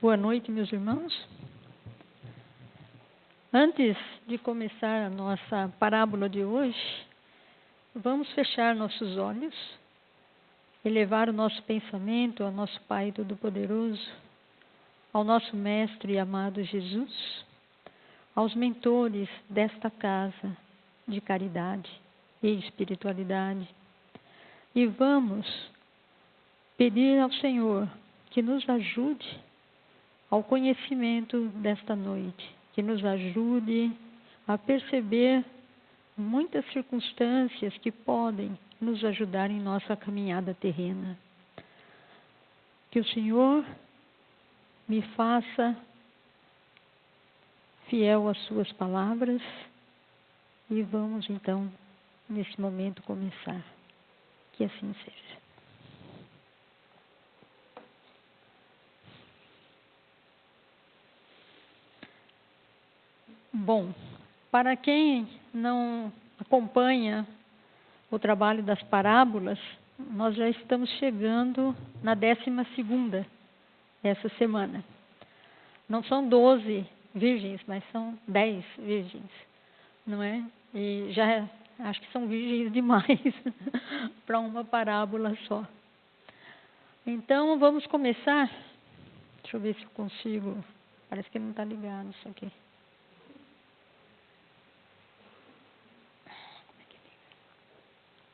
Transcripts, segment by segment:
Boa noite, meus irmãos. Antes de começar a nossa parábola de hoje, vamos fechar nossos olhos, elevar o nosso pensamento ao nosso Pai Todo-Poderoso, ao nosso Mestre e amado Jesus, aos mentores desta casa de caridade e espiritualidade. E vamos pedir ao Senhor que nos ajude ao conhecimento desta noite, que nos ajude a perceber muitas circunstâncias que podem nos ajudar em nossa caminhada terrena. Que o Senhor me faça fiel às suas palavras e vamos então, nesse momento, começar. Que assim seja. Bom, para quem não acompanha o trabalho das parábolas, nós já estamos chegando na 12ª essa semana. Não são 12 virgens, mas são 10 virgens, não é? E já acho que são virgens demais para uma parábola só. Então, vamos começar. Deixa eu ver se eu consigo. Parece que não está ligado isso aqui.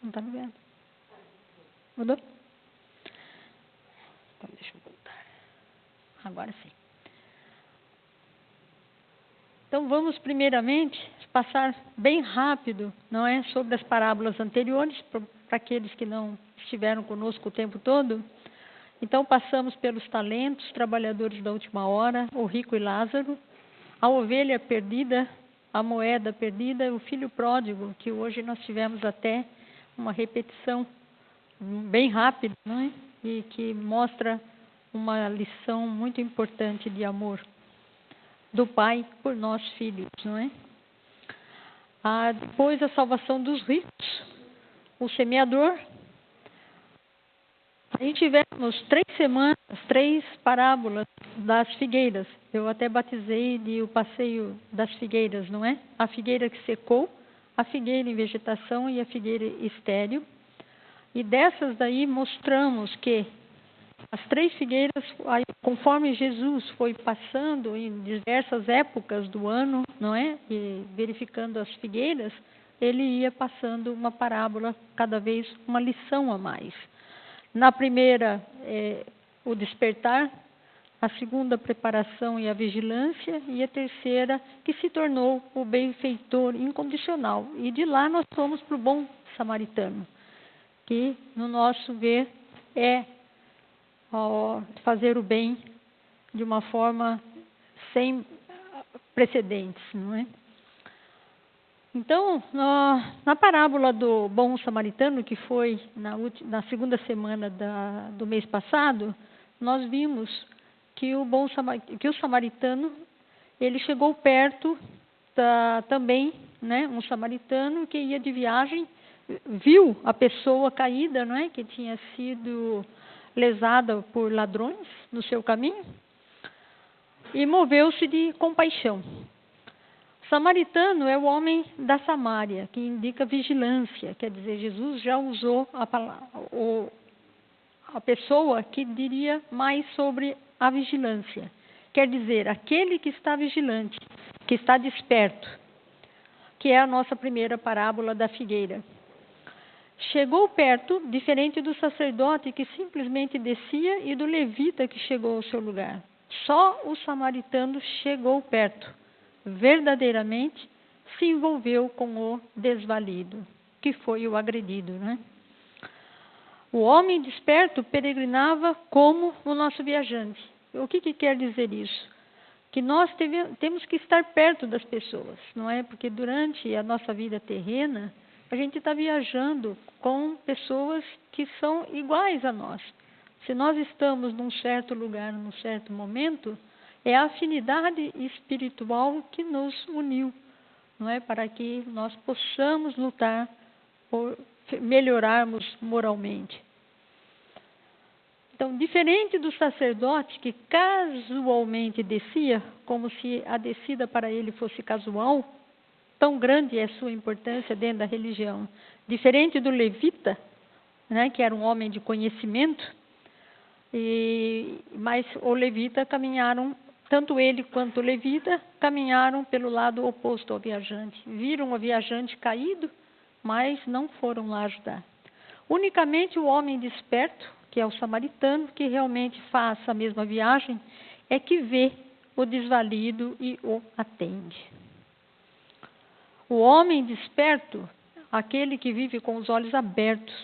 Não está ligado. Mudou? Então, deixa eu voltar. Agora sim. Então, vamos primeiramente passar bem rápido, não é, sobre as parábolas anteriores, para aqueles que não estiveram conosco o tempo todo. Então, passamos pelos talentos, trabalhadores da última hora, o rico e Lázaro, a ovelha perdida, a moeda perdida, o filho pródigo, que hoje nós tivemos até uma repetição bem rápida, não é? E que mostra uma lição muito importante de amor do Pai por nós filhos, não é? Depois a salvação dos ricos, o semeador. Aí tivemos 3 semanas, 3 parábolas das figueiras. Eu até batizei de o passeio das figueiras, não é? A figueira que secou, a figueira em vegetação e a figueira estéril. E dessas daí mostramos que as 3 figueiras, conforme Jesus foi passando em diversas épocas do ano, não é? E verificando as figueiras, ele ia passando uma parábola, cada vez uma lição a mais. Na primeira, o despertar, a segunda, a preparação e a vigilância, e a terceira, que se tornou o benfeitor incondicional. E de lá nós fomos para o bom samaritano, que, no nosso ver, é fazer o bem de uma forma sem precedentes, não é? Então, na parábola do bom samaritano, que foi na segunda semana do mês passado, nós vimos que o samaritano, ele chegou perto também, né, um samaritano que ia de viagem, viu a pessoa caída, não é, que tinha sido lesada por ladrões no seu caminho, e moveu-se de compaixão. Samaritano é o homem da Samária, que indica vigilância, quer dizer, Jesus já usou a pessoa que diria mais sobre a vigilância. Quer dizer, aquele que está vigilante, que está desperto, que é a nossa primeira parábola da figueira. Chegou perto, diferente do sacerdote que simplesmente descia e do levita que chegou ao seu lugar. Só o samaritano chegou perto, verdadeiramente se envolveu com o desvalido, que foi o agredido, né? O homem desperto peregrinava como o nosso viajante. O que quer dizer isso? Que nós temos que estar perto das pessoas, não é? Porque durante a nossa vida terrena, a gente está viajando com pessoas que são iguais a nós. Se nós estamos num certo lugar, num certo momento, é a afinidade espiritual que nos uniu, não é? Para que nós possamos lutar por melhorarmos moralmente. Então, diferente do sacerdote que casualmente descia, como se a descida para ele fosse casual, tão grande é a sua importância dentro da religião. Diferente do levita, né, que era um homem de conhecimento, mas o levita caminharam, tanto ele quanto o levita, caminharam pelo lado oposto ao viajante. Viram o viajante caído, mas não foram lá ajudar. Unicamente o homem desperto, que é o samaritano, que realmente faz a mesma viagem, é que vê o desvalido e o atende. O homem desperto, aquele que vive com os olhos abertos,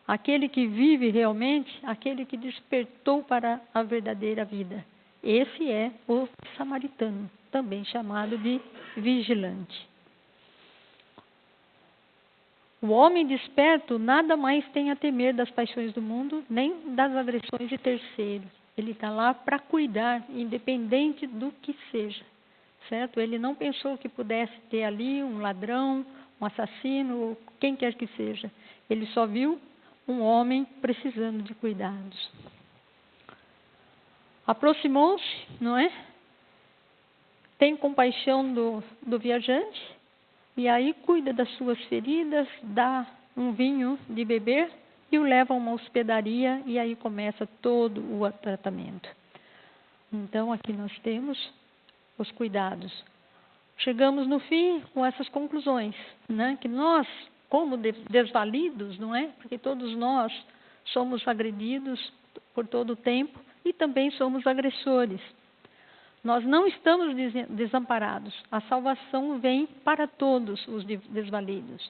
aquele que vive realmente, aquele que despertou para a verdadeira vida. Esse é o samaritano, também chamado de vigilante. O homem desperto nada mais tem a temer das paixões do mundo, nem das agressões de terceiros. Ele está lá para cuidar, independente do que seja, certo? Ele não pensou que pudesse ter ali um ladrão, um assassino, quem quer que seja. Ele só viu um homem precisando de cuidados. Aproximou-se, não é? Tem compaixão do viajante, e aí cuida das suas feridas, dá um vinho de beber e o leva a uma hospedaria, e aí começa todo o tratamento. Então, aqui nós temos os cuidados. Chegamos no fim com essas conclusões, né? Que nós, como desvalidos, não é? Porque todos nós somos agredidos por todo o tempo e também somos agressores. Nós não estamos desamparados. A salvação vem para todos os desvalidos.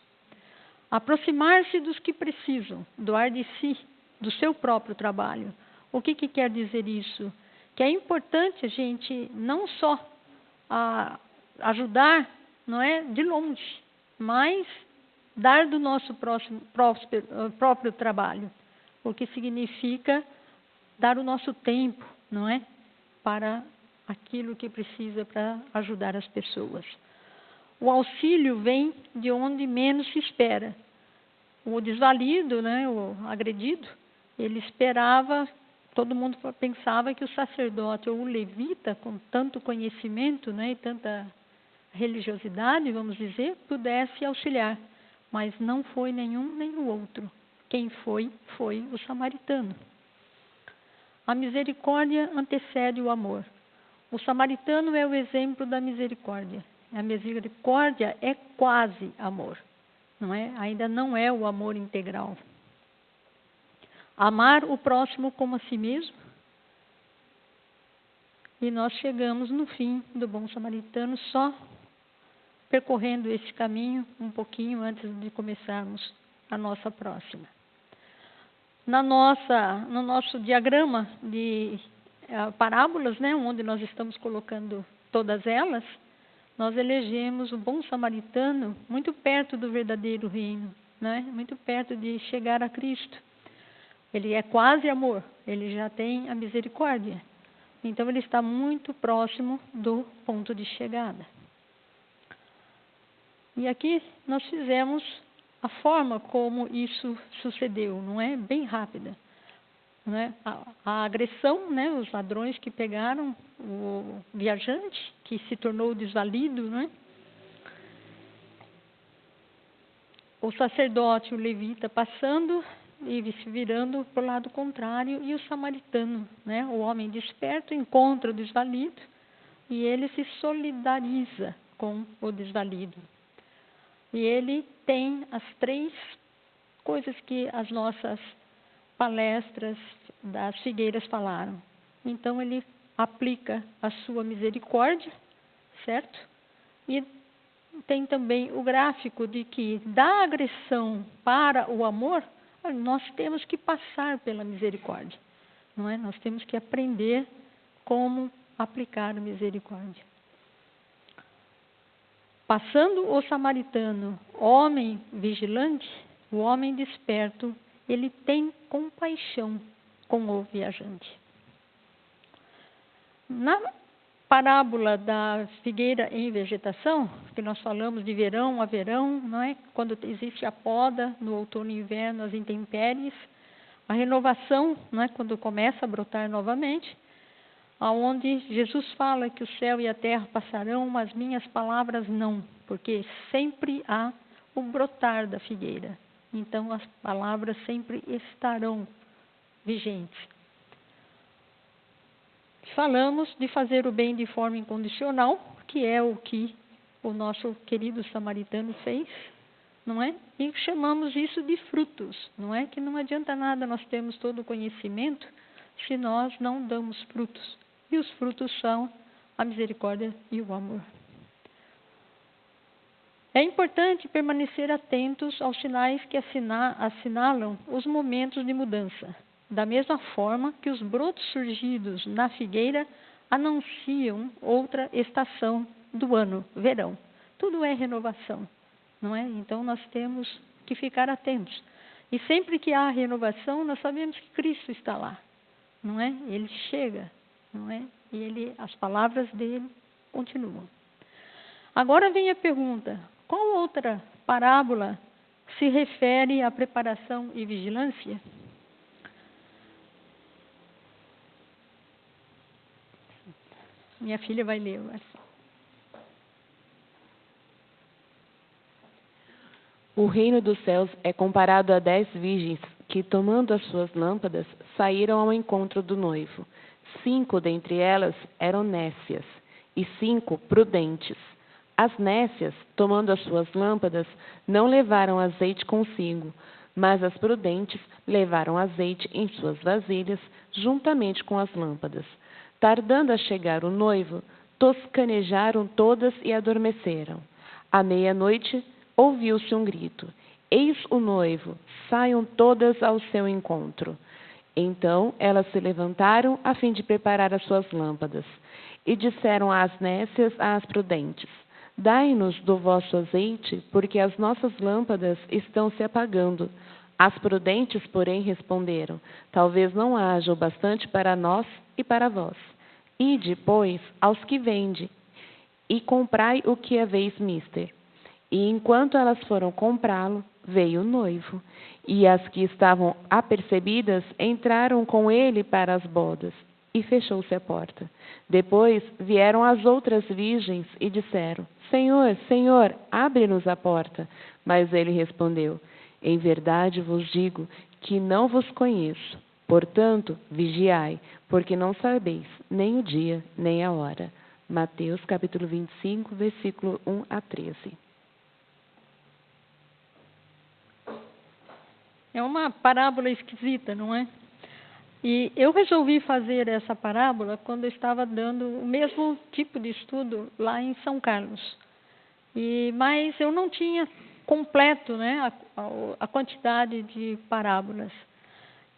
Aproximar-se dos que precisam, doar de si, do seu próprio trabalho. O que quer dizer isso? Que é importante a gente não só ajudar, não é, de longe, mas dar do nosso próprio trabalho. O que significa dar o nosso tempo, não é, para aquilo que precisa para ajudar as pessoas. O auxílio vem de onde menos se espera. O desvalido, né, o agredido, ele esperava, todo mundo pensava que o sacerdote ou o levita, com tanto conhecimento, né, e tanta religiosidade, vamos dizer, pudesse auxiliar. Mas não foi nenhum nem o outro. Quem foi o samaritano. A misericórdia antecede o amor. O samaritano é o exemplo da misericórdia. A misericórdia é quase amor, não é? Ainda não é o amor integral. Amar o próximo como a si mesmo. E nós chegamos no fim do bom samaritano só percorrendo esse caminho um pouquinho antes de começarmos a nossa próxima. No nosso diagrama de parábolas, né, onde nós estamos colocando todas elas, nós elegemos o bom samaritano muito perto do verdadeiro reino, né, muito perto de chegar a Cristo. Ele é quase amor, ele já tem a misericórdia. Então, ele está muito próximo do ponto de chegada. E aqui nós fizemos a forma como isso sucedeu, não é? Bem rápida. Né? A agressão, né? Os ladrões que pegaram o viajante, que se tornou desvalido, né? O sacerdote, o levita, passando e se virando para o lado contrário, e o samaritano, né? O homem desperto encontra o desvalido e ele se solidariza com o desvalido. E ele tem as 3 coisas que as nossas palestras das figueiras falaram. Então, ele aplica a sua misericórdia, certo? E tem também o gráfico de que da agressão para o amor, nós temos que passar pela misericórdia, não é? Nós temos que aprender como aplicar a misericórdia. Passando o samaritano, homem vigilante, o homem desperto, ele tem compaixão com o viajante. Na parábola da figueira em vegetação, que nós falamos de verão a verão, não é? Quando existe a poda, no outono e inverno, as intempéries, a renovação, não é, quando começa a brotar novamente, aonde Jesus fala que o céu e a terra passarão, mas minhas palavras não, porque sempre há o brotar da figueira. Então as palavras sempre estarão vigentes. Falamos de fazer o bem de forma incondicional, que é o que o nosso querido samaritano fez, não é? E chamamos isso de frutos, não é? Que não adianta nada nós termos todo o conhecimento se nós não damos frutos. E os frutos são a misericórdia e o amor. É importante permanecer atentos aos sinais que assinalam os momentos de mudança. Da mesma forma que os brotos surgidos na figueira anunciam outra estação do ano, verão. Tudo é renovação, não é? Então nós temos que ficar atentos. E sempre que há renovação, nós sabemos que Cristo está lá, não é? Ele chega, não é? E as palavras dele continuam. Agora vem a pergunta: qual outra parábola se refere à preparação e vigilância? Minha filha vai ler. O reino dos céus é comparado a 10 virgens que, tomando as suas lâmpadas, saíram ao encontro do noivo. 5 dentre elas eram nécias e 5 prudentes. As nécias, tomando as suas lâmpadas, não levaram azeite consigo, mas as prudentes levaram azeite em suas vasilhas, juntamente com as lâmpadas. Tardando a chegar o noivo, toscanejaram todas e adormeceram. À meia-noite, ouviu-se um grito: eis o noivo, saiam todas ao seu encontro. Então elas se levantaram a fim de preparar as suas lâmpadas. E disseram às nécias às prudentes: dai-nos do vosso azeite, porque as nossas lâmpadas estão se apagando. As prudentes, porém, responderam: talvez não haja o bastante para nós e para vós. Ide, pois, aos que vendem, e comprai o que haveis mister. E enquanto elas foram comprá-lo, veio o noivo. E as que estavam apercebidas entraram com ele para as bodas, e fechou-se a porta. Depois vieram as outras virgens e disseram: Senhor, Senhor, abre-nos a porta. Mas ele respondeu: em verdade vos digo que não vos conheço. Portanto, vigiai, porque não sabeis nem o dia, nem a hora. Mateus, capítulo 25, versículo 1 a 13. É uma parábola esquisita, não é? E eu resolvi fazer essa parábola quando eu estava dando o mesmo tipo de estudo lá em São Carlos. Mas eu não tinha completo, né, a quantidade de parábolas.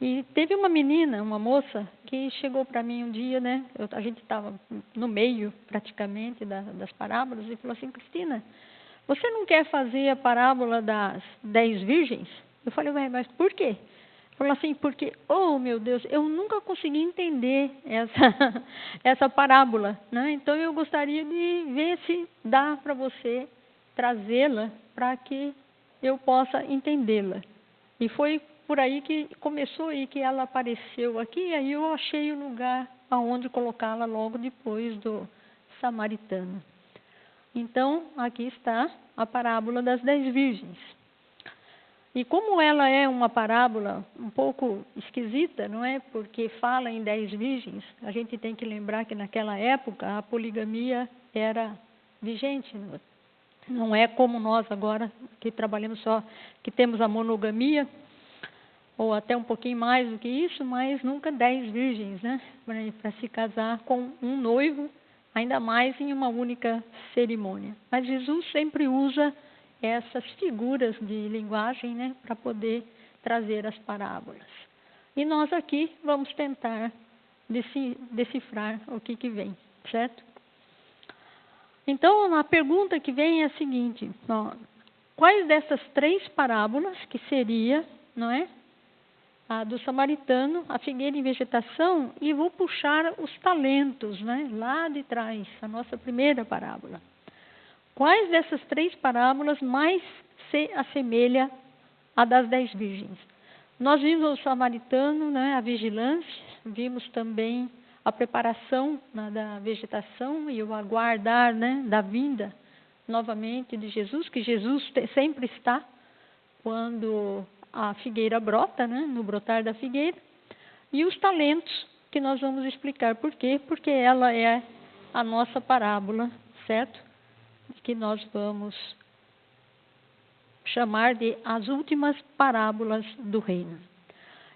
E teve uma menina, uma moça, que chegou para mim um dia, né? A gente estava no meio, praticamente, das parábolas, e falou assim: Cristina, você não quer fazer a parábola das 10 virgens? Eu falei: ué, mas por quê? Falou assim: porque, oh meu Deus, eu nunca consegui entender essa parábola, né? Então eu gostaria de ver se dá para você trazê-la para que eu possa entendê-la. E foi por aí que começou e que ela apareceu aqui, e aí eu achei o lugar aonde colocá-la logo depois do samaritano. Então, aqui está a parábola das 10 virgens. E como ela é uma parábola um pouco esquisita, não é? Porque fala em 10 virgens, a gente tem que lembrar que naquela época a poligamia era vigente. Não é como nós agora, que trabalhamos só, que temos a monogamia, ou até um pouquinho mais do que isso, mas nunca 10 virgens, né? Para se casar com um noivo, ainda mais em uma única cerimônia. Mas Jesus sempre usa essas figuras de linguagem, né, para poder trazer as parábolas. E nós aqui vamos tentar decifrar o que vem, certo? Então, a pergunta que vem é a seguinte: quais dessas 3 parábolas, que seria, não é, a do samaritano, a figueira em vegetação, e vou puxar os talentos, né, lá de trás, a nossa primeira parábola. Quais dessas 3 parábolas mais se assemelha à das 10 virgens? Nós vimos o samaritano, né, a vigilância, vimos também a preparação, né, da vegetação e o aguardar, né, da vinda novamente de Jesus, que Jesus sempre está quando a figueira brota, né, no brotar da figueira, e os talentos, que nós vamos explicar por quê, porque ela é a nossa parábola, certo? Que nós vamos chamar de as últimas parábolas do reino.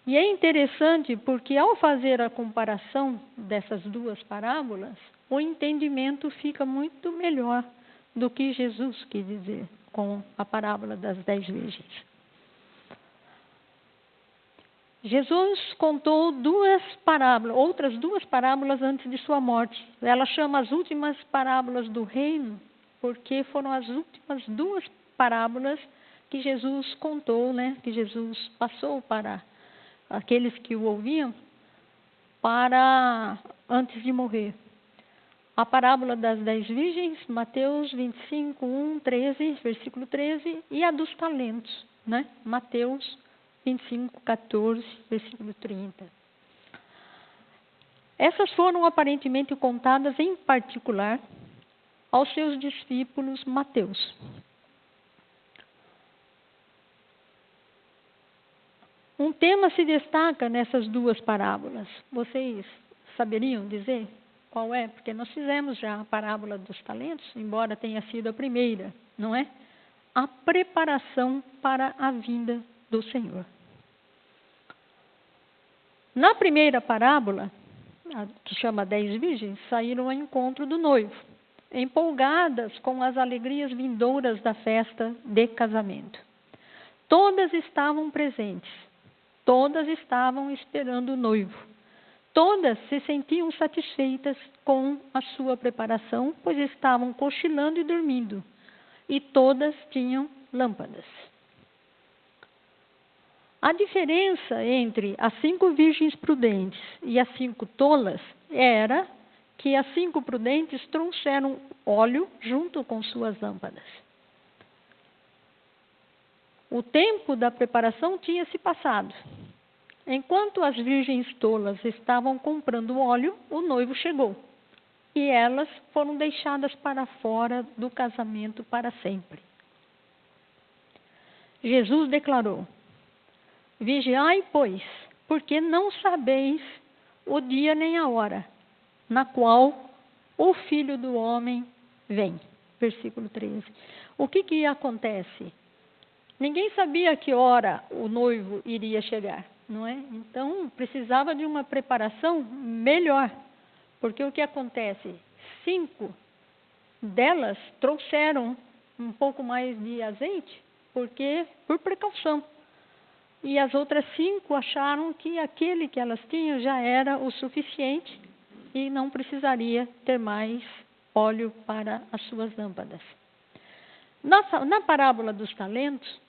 E é interessante porque ao fazer a comparação dessas duas parábolas, o entendimento fica muito melhor do que Jesus quis dizer com a parábola das 10 virgens. Jesus contou outras duas parábolas antes de sua morte. Ela chama as últimas parábolas do reino, porque foram as últimas duas parábolas que Jesus contou, né? Que Jesus passou para aqueles que o ouviam antes de morrer. A parábola das 10 virgens, Mateus 25, 1, 13, versículo 13, e a dos talentos, né? Mateus 25, 14, versículo 30. Essas foram aparentemente contadas em particular aos seus discípulos Mateus. Um tema se destaca nessas duas parábolas. Vocês saberiam dizer qual é? Porque nós fizemos já a parábola dos talentos, embora tenha sido a primeira, não é? A preparação para a vinda do Senhor. Na primeira parábola, que chama 10 virgens, saíram ao encontro do noivo, empolgadas com as alegrias vindouras da festa de casamento. Todas estavam presentes, todas estavam esperando o noivo. Todas se sentiam satisfeitas com a sua preparação, pois estavam cochilando e dormindo, e todas tinham lâmpadas. A diferença entre as 5 virgens prudentes e as 5 tolas era que as 5 prudentes trouxeram óleo junto com suas lâmpadas. O tempo da preparação tinha se passado. Enquanto as virgens tolas estavam comprando óleo, o noivo chegou. E elas foram deixadas para fora do casamento para sempre. Jesus declarou: vigiai, pois, porque não sabeis o dia nem a hora na qual o Filho do Homem vem. Versículo 13. O que acontece? Ninguém sabia a que hora o noivo iria chegar, não é? Então, precisava de uma preparação melhor. Porque o que acontece? 5 delas trouxeram um pouco mais de azeite, por precaução. E as outras 5 acharam que aquele que elas tinham já era o suficiente e não precisaria ter mais óleo para as suas lâmpadas. Na parábola dos talentos,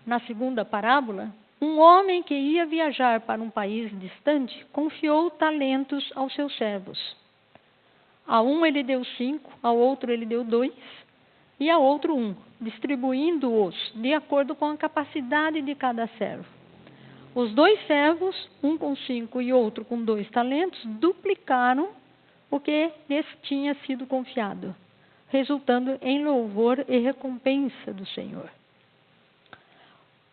na segunda parábola, um homem que ia viajar para um país distante confiou talentos aos seus servos. A um ele deu 5, ao outro ele deu 2 e a outro 1, distribuindo-os de acordo com a capacidade de cada servo. Os 2 servos, um com 5 e outro com 2 talentos, duplicaram o que lhes tinha sido confiado, resultando em louvor e recompensa do Senhor.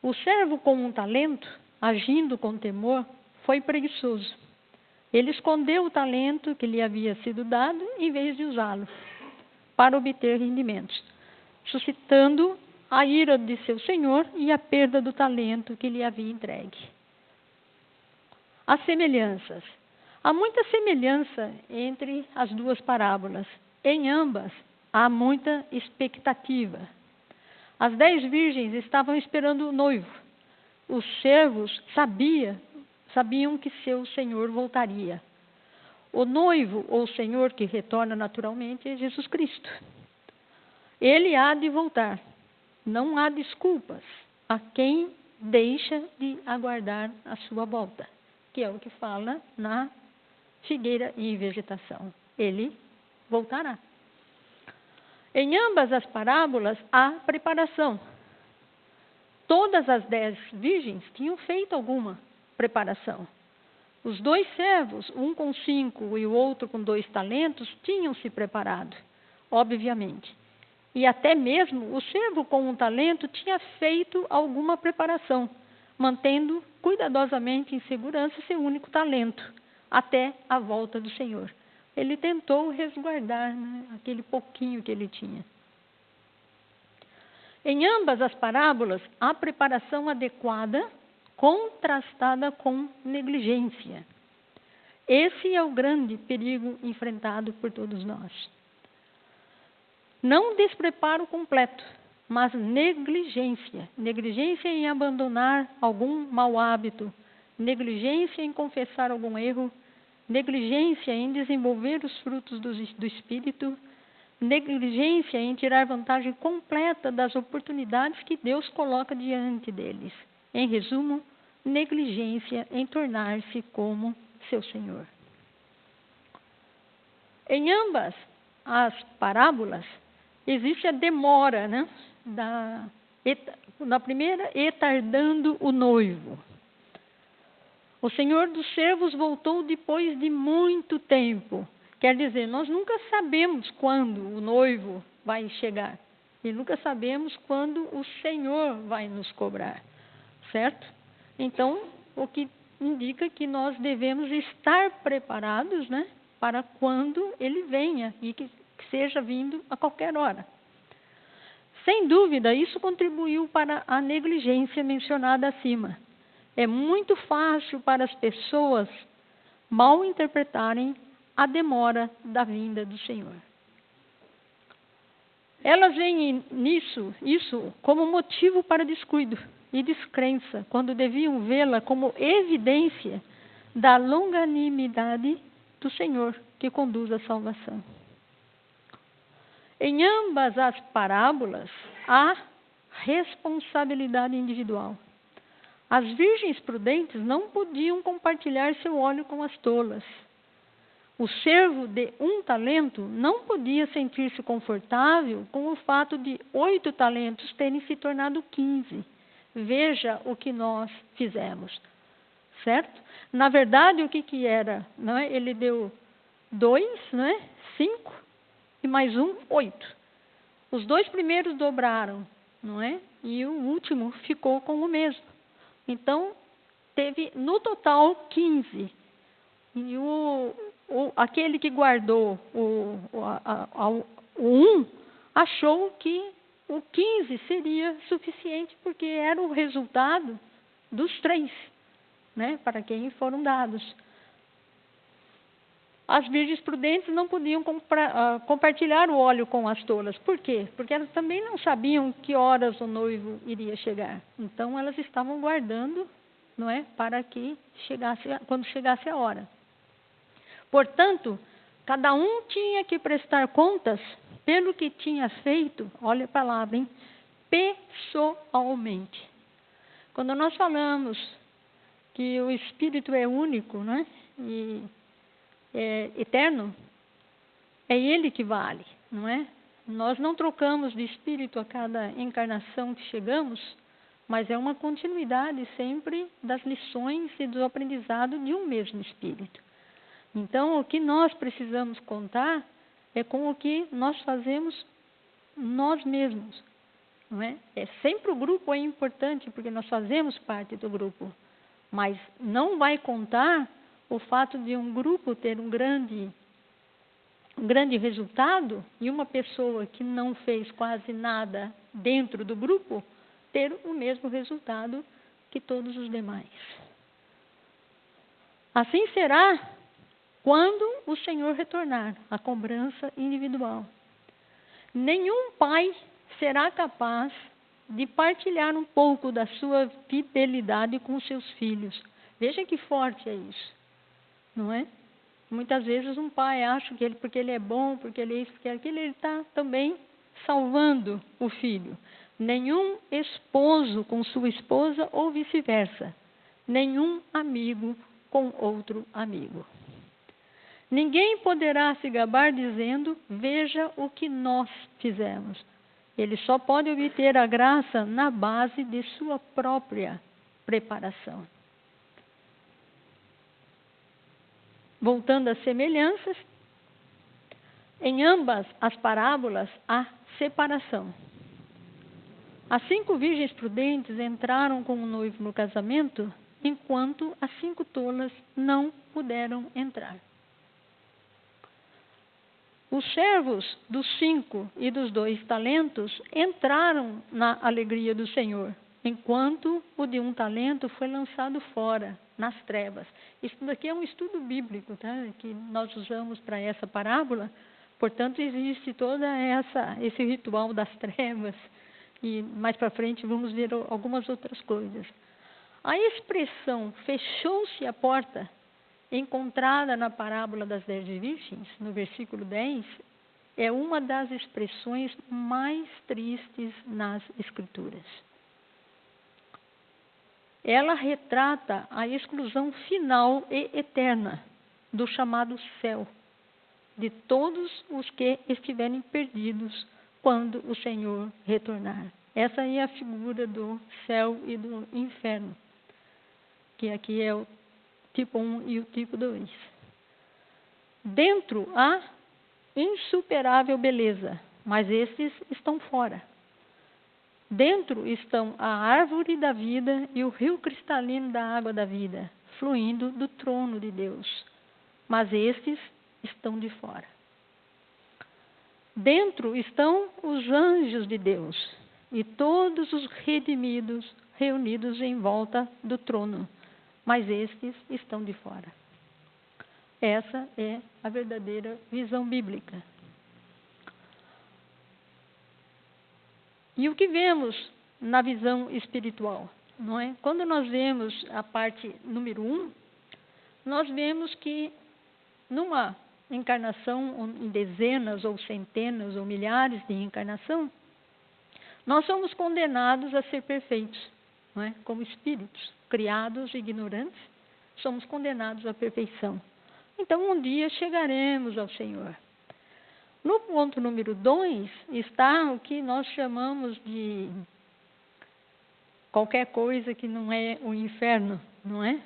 O servo com um talento, agindo com temor, foi preguiçoso. Ele escondeu o talento que lhe havia sido dado em vez de usá-lo para obter rendimentos, suscitando a ira de seu senhor e a perda do talento que lhe havia entregue. As semelhanças. Há muita semelhança entre as duas parábolas. Em ambas, há muita expectativa. As 10 virgens estavam esperando o noivo. Os servos sabiam que seu senhor voltaria. O noivo, ou o Senhor que retorna naturalmente, é Jesus Cristo. Ele há de voltar. Não há desculpas a quem deixa de aguardar a sua volta, que é o que fala na figueira e vegetação. Ele voltará. Em ambas as parábolas há preparação. todas as 10 virgens tinham feito alguma preparação. Os 2 servos, um com 5 e o outro com 2 talentos, tinham se preparado, obviamente. E até mesmo o servo com 1 talento tinha feito alguma preparação, mantendo cuidadosamente em segurança seu único talento, até a volta do Senhor. Ele tentou resguardar, né, aquele pouquinho que ele tinha. Em ambas as parábolas, há preparação adequada, contrastada com negligência. Esse é o grande perigo enfrentado por todos nós. Não despreparo completo, mas negligência. Negligência em abandonar algum mau hábito, negligência em confessar algum erro, negligência em desenvolver os frutos do Espírito, negligência em tirar vantagem completa das oportunidades que Deus coloca diante deles. Em resumo, negligência em tornar-se como seu Senhor. Em ambas as parábolas, existe a demora, né? Na primeira, etardando o noivo. O Senhor dos servos voltou depois de muito tempo. Quer dizer, nós nunca sabemos quando o noivo vai chegar. E nunca sabemos quando o Senhor vai nos cobrar. Certo? Então, o que indica que nós devemos estar preparados, né, para quando ele venha e que seja vindo a qualquer hora. Sem dúvida, isso contribuiu para a negligência mencionada acima. É muito fácil para as pessoas mal interpretarem a demora da vinda do Senhor. Elas veem isso como motivo para descuido e descrença, quando deviam vê-la como evidência da longanimidade do Senhor que conduz à salvação. Em ambas as parábolas, há responsabilidade individual. As virgens prudentes não podiam compartilhar seu óleo com as tolas. O servo de 1 talento não podia sentir-se confortável com o fato de 8 talentos terem se tornado 15. Veja o que nós fizemos. Certo? Na verdade, o que era? Não é? Ele deu 2, não é? 5 e mais 1, 8. Os 2 primeiros dobraram, não é? E o último ficou com o mesmo. Então, teve no total 15. E aquele que guardou o 1 achou que o 15 seria suficiente, porque era o resultado dos 3, né, para quem foram dados. As virgens prudentes não podiam compartilhar o óleo com as tolas. Por quê? Porque elas também não sabiam que horas o noivo iria chegar. Então, elas estavam guardando, não é, para que quando chegasse a hora. Portanto, cada um tinha que prestar contas pelo que tinha feito, olha a palavra, hein? Pessoalmente. Quando nós falamos que o Espírito é único, né, e é eterno, é Ele que vale, não é? Nós não trocamos de Espírito a cada encarnação que chegamos, mas é uma continuidade sempre das lições e do aprendizado de um mesmo Espírito. Então, o que nós precisamos contar é com o que nós fazemos nós mesmos. Não é? Sempre o grupo é importante, porque nós fazemos parte do grupo. Mas não vai contar o fato de um grupo ter um grande resultado e uma pessoa que não fez quase nada dentro do grupo ter o mesmo resultado que todos os demais. Assim será quando o Senhor retornar, a cobrança individual. Nenhum pai será capaz de partilhar um pouco da sua fidelidade com seus filhos. Veja que forte é isso, não é? Muitas vezes um pai acha que porque ele é bom, porque ele é isso, porque é aquilo, ele está também salvando o filho. Nenhum esposo com sua esposa ou vice-versa. Nenhum amigo com outro amigo. Ninguém poderá se gabar dizendo, veja o que nós fizemos. Ele só pode obter a graça na base de sua própria preparação. Voltando às semelhanças, em ambas as parábolas há separação. As 5 virgens prudentes entraram com o noivo no casamento, enquanto as 5 tolas não puderam entrar. Os servos dos 5 e dos 2 talentos entraram na alegria do Senhor, enquanto o de 1 talento foi lançado fora, nas trevas. Isso daqui é um estudo bíblico, tá? Que nós usamos para essa parábola. Portanto, existe todo esse ritual das trevas. E mais para frente vamos ver algumas outras coisas. A expressão fechou-se a porta, encontrada na parábola das 10 virgens, no versículo 10, é uma das expressões mais tristes nas Escrituras. Ela retrata a exclusão final e eterna do chamado céu, de todos os que estiverem perdidos quando o Senhor retornar. Essa é a figura do céu e do inferno, que aqui é o tipo 1 e o tipo 2. Dentro há insuperável beleza, mas estes estão fora. Dentro estão a árvore da vida e o rio cristalino da água da vida, fluindo do trono de Deus, mas estes estão de fora. Dentro estão os anjos de Deus e todos os redimidos reunidos em volta do trono, mas estes estão de fora. Essa é a verdadeira visão bíblica. E o que vemos na visão espiritual? Não é? Quando nós vemos a parte número 1, nós vemos que numa encarnação, em dezenas ou centenas ou milhares de encarnação, nós somos condenados a ser perfeitos, não é? Como espíritos, criados ignorantes, somos condenados à perfeição. Então, um dia chegaremos ao Senhor. No ponto número 2 está o que nós chamamos de qualquer coisa que não é o inferno, não é?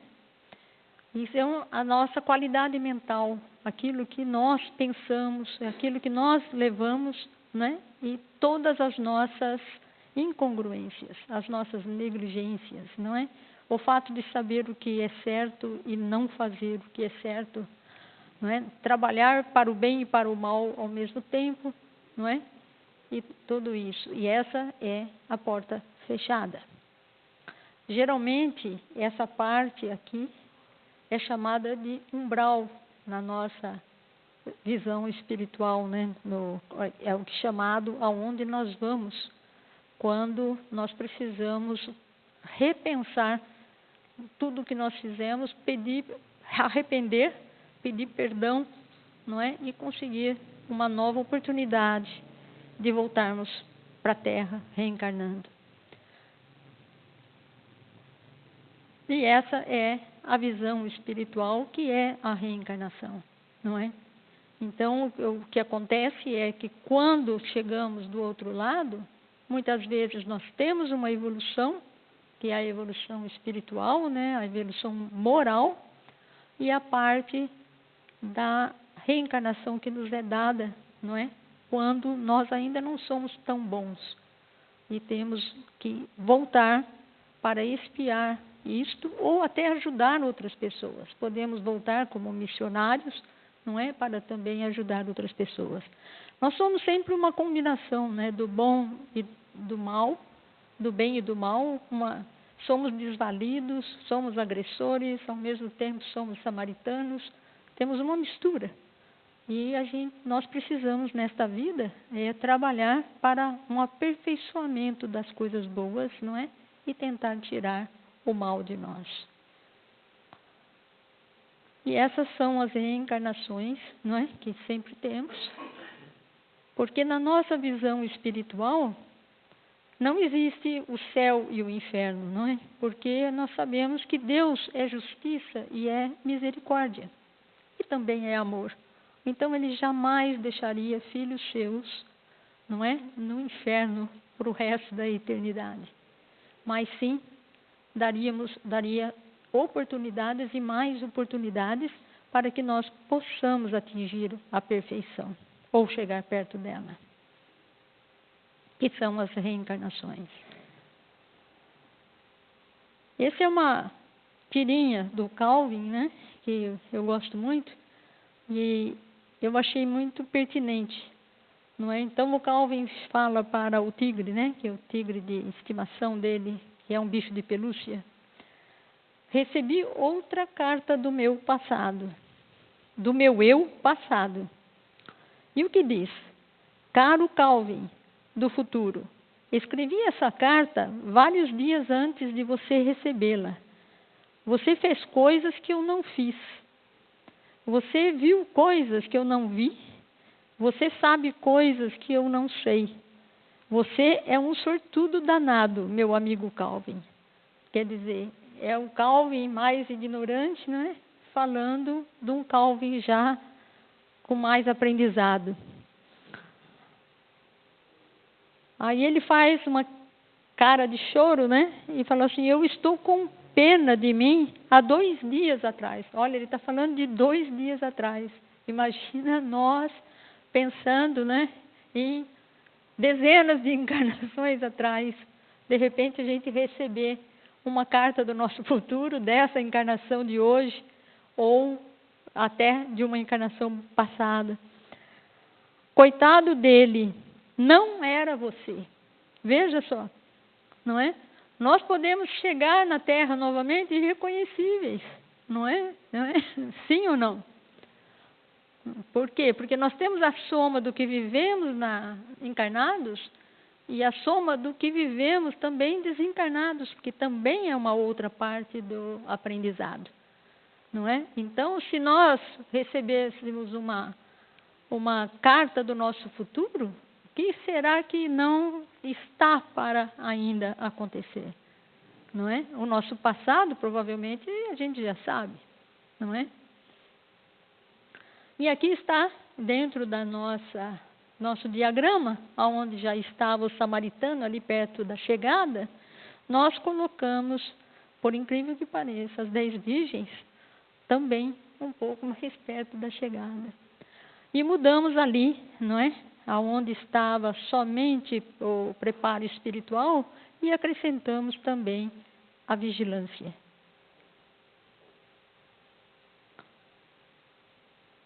Isso é a nossa qualidade mental, aquilo que nós pensamos, aquilo que nós levamos, né? E todas as nossas incongruências, as nossas negligências, não é? O fato de saber o que é certo e não fazer o que é certo, não é? Trabalhar para o bem e para o mal ao mesmo tempo, não é? E tudo isso. E essa é a porta fechada. Geralmente, essa parte aqui é chamada de umbral na nossa visão espiritual, né? É o que chamado aonde nós vamos quando nós precisamos repensar tudo o que nós fizemos, arrepender, pedir perdão, não é? E conseguir uma nova oportunidade de voltarmos para a Terra, reencarnando. E essa é a visão espiritual, que é a reencarnação, não é? Então, o que acontece é que quando chegamos do outro lado, muitas vezes nós temos uma evolução, que é a evolução espiritual, né? A evolução moral, e a parte da reencarnação que nos é dada, não é? Quando nós ainda não somos tão bons e temos que voltar para expiar isto ou até ajudar outras pessoas. Podemos voltar como missionários, não é? Para também ajudar outras pessoas. Nós somos sempre uma combinação, né? Do bom e do mal, do bem e do mal. Somos desvalidos, somos agressores, ao mesmo tempo somos samaritanos. Temos uma mistura. E nós precisamos, nesta vida, trabalhar para um aperfeiçoamento das coisas boas, não é? E tentar tirar o mal de nós. E essas são as reencarnações, não é? Que sempre temos. Porque na nossa visão espiritual, não existe o céu e o inferno, não é? Porque nós sabemos que Deus é justiça e é misericórdia. E também é amor. Então, Ele jamais deixaria filhos seus, não é? No inferno para o resto da eternidade. Mas sim, daria oportunidades e mais oportunidades para que nós possamos atingir a perfeição ou chegar perto dela, que são as reencarnações. Essa é uma tirinha do Calvin, né, que eu gosto muito e eu achei muito pertinente, não é? Então o Calvin fala para o tigre, né, que é o tigre de estimação dele, que é um bicho de pelúcia: recebi outra carta do meu passado, do meu eu passado. E o que diz? Caro Calvin, do futuro, escrevi essa carta vários dias antes de você recebê-la. Você fez coisas que eu não fiz. Você viu coisas que eu não vi. Você sabe coisas que eu não sei. Você é um sortudo danado, meu amigo Calvin. Quer dizer, é o Calvin mais ignorante, né? Falando de um Calvin já com mais aprendizado. Aí ele faz uma cara de choro, né? E fala assim: eu estou com pena de mim há 2 dias atrás. Olha, ele está falando de 2 dias atrás. Imagina nós pensando, né, em dezenas de encarnações atrás. De repente a gente receber uma carta do nosso futuro, dessa encarnação de hoje, ou até de uma encarnação passada. Coitado dele, não era você. Veja só, não é? Nós podemos chegar na Terra novamente irreconhecíveis, não é? Não é? Sim ou não? Por quê? Porque nós temos a soma do que vivemos encarnados e a soma do que vivemos também desencarnados, porque também é uma outra parte do aprendizado, não é? Então, se nós recebêssemos uma carta do nosso futuro, o que será que não está para ainda acontecer? Não é? O nosso passado, provavelmente, a gente já sabe, não é? E aqui está, dentro da nosso diagrama, onde já estava o samaritano ali perto da chegada, nós colocamos, por incrível que pareça, as 10 virgens também um pouco mais perto da chegada. E mudamos ali, não é? Aonde estava somente o preparo espiritual, e acrescentamos também a vigilância.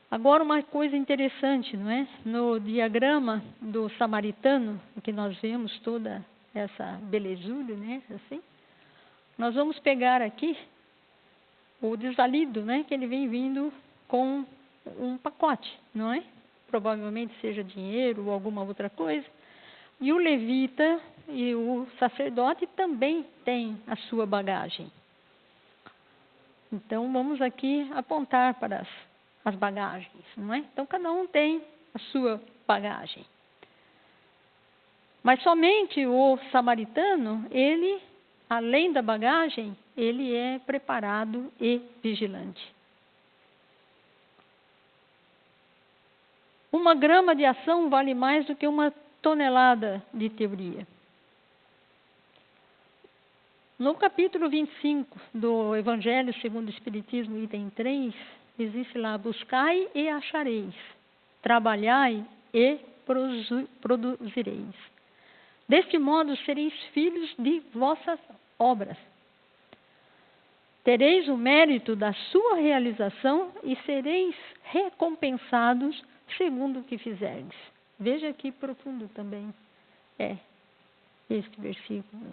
Agora, uma coisa interessante, não é? No diagrama do samaritano, que nós vemos toda essa belezura, né? Assim, nós vamos pegar aqui o desvalido, né? Que ele vem vindo com um pacote, não é? Provavelmente seja dinheiro ou alguma outra coisa. E o levita e o sacerdote também têm a sua bagagem. Então, vamos aqui apontar para as bagagens, não é? Então, cada um tem a sua bagagem. Mas somente o samaritano, ele, além da bagagem, ele é preparado e vigilante. 1 grama de ação vale mais do que 1 tonelada de teoria. No capítulo 25 do Evangelho segundo o Espiritismo, item 3, existe lá: buscai e achareis, trabalhai e produzireis. Deste modo sereis filhos de vossas obras. Tereis o mérito da sua realização e sereis recompensados segundo o que fizerdes. Veja que profundo também é este versículo.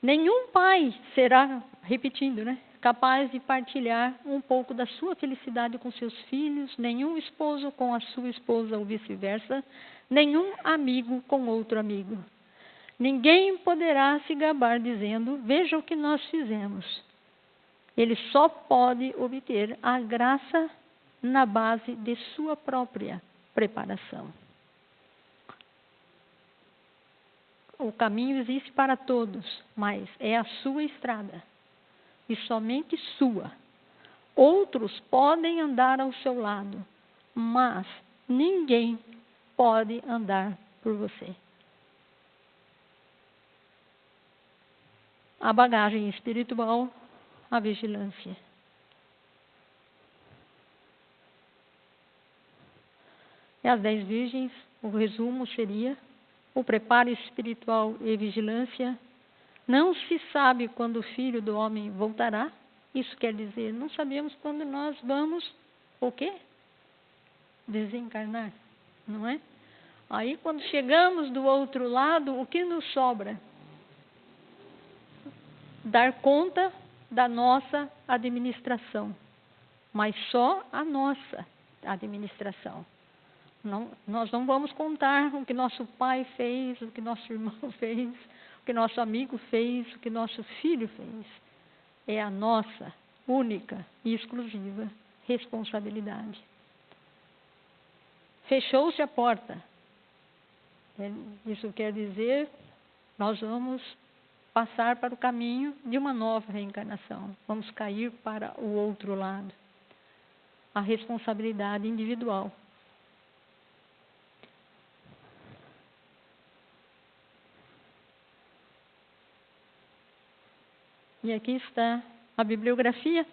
Nenhum pai será, repetindo, né, capaz de partilhar um pouco da sua felicidade com seus filhos, nenhum esposo com a sua esposa ou vice-versa, nenhum amigo com outro amigo. Ninguém poderá se gabar dizendo: veja o que nós fizemos. Ele só pode obter a graça na base de sua própria preparação. O caminho existe para todos, mas é a sua estrada, e somente sua. Outros podem andar ao seu lado, mas ninguém pode andar por você. A bagagem espiritual, a vigilância. E as 10 virgens, o resumo seria: o preparo espiritual e vigilância. Não se sabe quando o Filho do Homem voltará. Isso quer dizer, não sabemos quando nós vamos, o quê? Desencarnar, não é? Aí, quando chegamos do outro lado, o que nos sobra? Dar conta da nossa administração. Mas só a nossa administração. Não, nós não vamos contar o que nosso pai fez, o que nosso irmão fez, o que nosso amigo fez, o que nosso filho fez. É a nossa única e exclusiva responsabilidade. Fechou-se a porta. Isso quer dizer, nós vamos passar para o caminho de uma nova reencarnação. Vamos cair para o outro lado. A responsabilidade individual. E aqui está a bibliografia.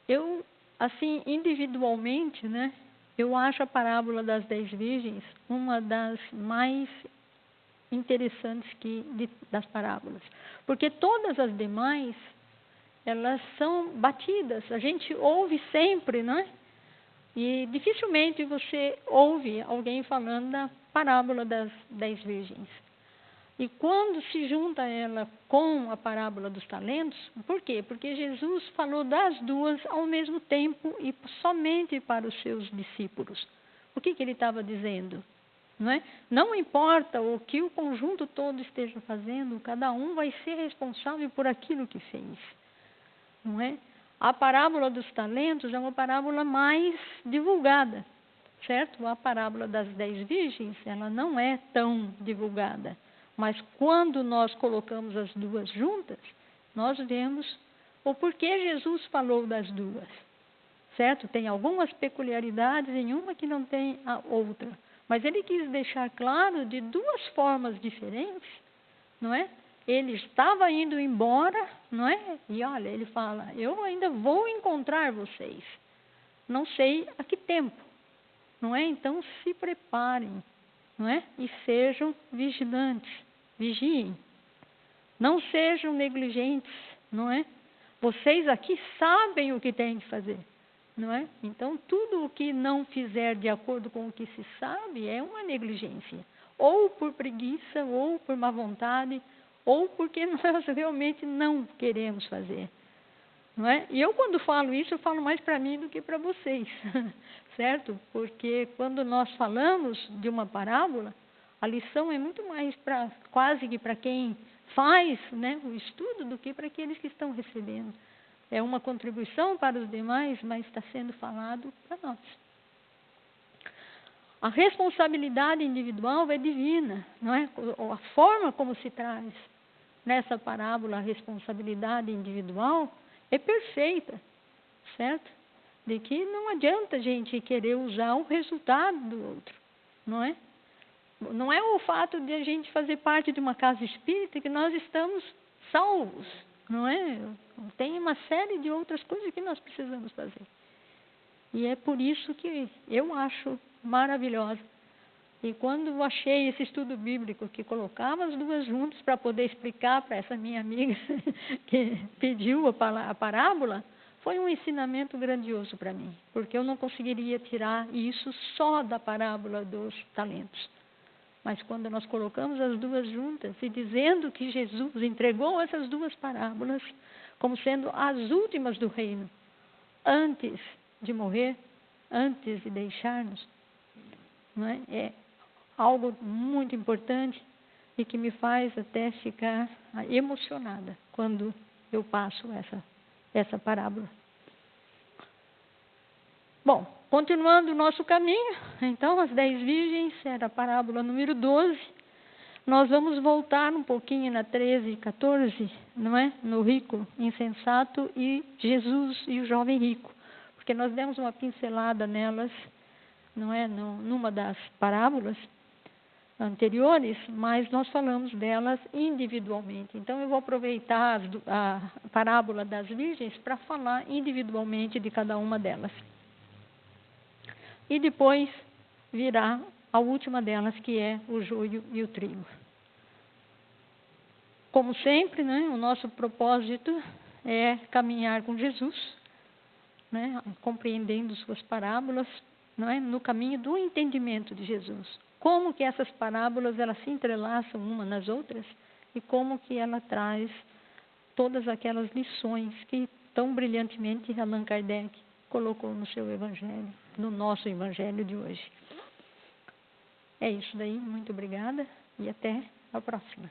Eu, assim, individualmente, né, eu acho a parábola das 10 virgens uma das mais interessantes das parábolas. Porque todas as demais, elas são batidas. A gente ouve sempre, não é? E dificilmente você ouve alguém falando da parábola das 10 virgens. E quando se junta ela com a parábola dos talentos, por quê? Porque Jesus falou das duas ao mesmo tempo e somente para os seus discípulos. O que ele estava dizendo? Não é? Não importa o que o conjunto todo esteja fazendo, cada um vai ser responsável por aquilo que fez. Não é? A parábola dos talentos é uma parábola mais divulgada, certo? A parábola das 10 virgens, ela não é tão divulgada. Mas quando nós colocamos as duas juntas, nós vemos o porquê Jesus falou das duas, certo? Tem algumas peculiaridades em uma que não tem a outra. Mas ele quis deixar claro de duas formas diferentes, não é? Ele estava indo embora, não é? E olha, ele fala, eu ainda vou encontrar vocês. Não sei a que tempo, não é? Então se preparem, não é? E sejam vigilantes, vigiem. Não sejam negligentes, não é? Vocês aqui sabem o que têm que fazer, não é? Então, tudo o que não fizer de acordo com o que se sabe é uma negligência. Ou por preguiça, ou por má vontade, ou porque nós realmente não queremos fazer. Não é? E eu, quando falo isso, eu falo mais para mim do que para vocês, certo? Porque quando nós falamos de uma parábola, a lição é muito mais quase que para quem faz, né, o estudo do que para aqueles que estão recebendo. É uma contribuição para os demais, mas está sendo falado para nós. A responsabilidade individual é divina, não é? A forma como se traz nessa parábola a responsabilidade individual é perfeita, certo? De que não adianta a gente querer usar o resultado do outro, não é? Não é o fato de a gente fazer parte de uma casa espírita que nós estamos salvos, não é? Tem uma série de outras coisas que nós precisamos fazer. E é por isso que eu acho maravilhosa. E quando eu achei esse estudo bíblico que colocava as duas juntas para poder explicar para essa minha amiga que pediu a parábola, foi um ensinamento grandioso para mim, porque eu não conseguiria tirar isso só da parábola dos talentos. Mas quando nós colocamos as duas juntas e dizendo que Jesus entregou essas duas parábolas como sendo as últimas do reino, antes de morrer, antes de deixar-nos, não é? É algo muito importante e que me faz até ficar emocionada quando eu passo essa parábola. Bom, continuando o nosso caminho, então as 10 virgens era a parábola número 12. Nós vamos voltar um pouquinho na 13 e 14, não é? No rico, insensato e Jesus e o jovem rico. Porque nós demos uma pincelada nelas, não é? Numa das parábolas. anteriores, mas nós falamos delas individualmente. Então, eu vou aproveitar a parábola das virgens para falar individualmente de cada uma delas. E depois virá a última delas, que é o joio e o trigo. Como sempre, né, o nosso propósito é caminhar com Jesus, né, compreendendo suas parábolas, não é, no caminho do entendimento de Jesus. Como que essas parábolas elas se entrelaçam uma nas outras e como que ela traz todas aquelas lições que tão brilhantemente Allan Kardec colocou no seu evangelho, no nosso evangelho de hoje. É isso daí, muito obrigada e até a próxima.